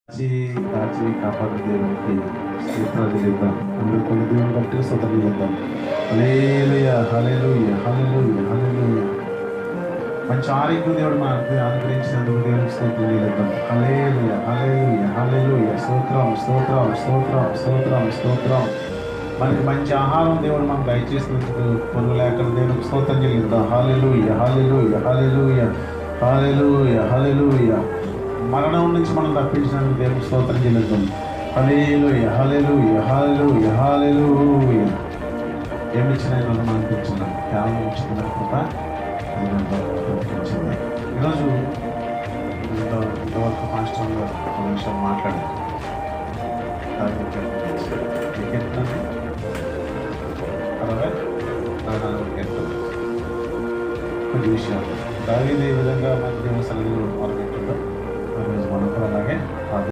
కాచి కాచి కాపాడు దేవునికి స్తోత్రాలు చెల్లిద్దాం. అందరూ కొన్ని దేవుని బట్టి స్తోత్రాలు చెల్లిద్దాం. హల్లెలూయా హల్లెలూయా హల్లెలూయా హల్లెలూయా. మంచి ఆరోగ్యం దేవుడు మనకు అనుగ్రహించినందుకు దేవునికి స్తోత్రాలు చెల్లిద్దాం. హల్లెలూయా హల్లెలూయా హల్లెలూయా. స్తోత్రం స్తోత్రం స్తోత్రం స్తోత్రం స్తోత్రం. మనకి మంచి ఆహారం దేవుడు మనకు దయచేసినందుకు పొరుగు లేక దేవునికి స్తోత్రం చెల్లిద్దాం. హల్లెలూయా హల్లెలూయా హల్లెలూయా హల్లెలూయా హల్లెలూయా. మరణం నుంచి మనం తప్పించినందుకు దేవునికి స్తోత్రం చెల్లిద్దాం. హల్లెలూయా హల్లెలూయా హల్లెలూయా హల్లెలూయా. ఏమి ఇచ్చినా ఈరోజు మనకి ఇచ్చిన కేవలం ఇచ్చిన కృప ఇచ్చింది. ఈరోజు ఇంతవరకు పాస్టర్గా ఒక విషయం మాట్లాడాను. కొన్ని విషయాలు దావీదు ఏ విధంగా మన దేవుని సన్నిధిలో మొదలుపెట్టిందో ఆ రోజు మనం కూడా అలాగే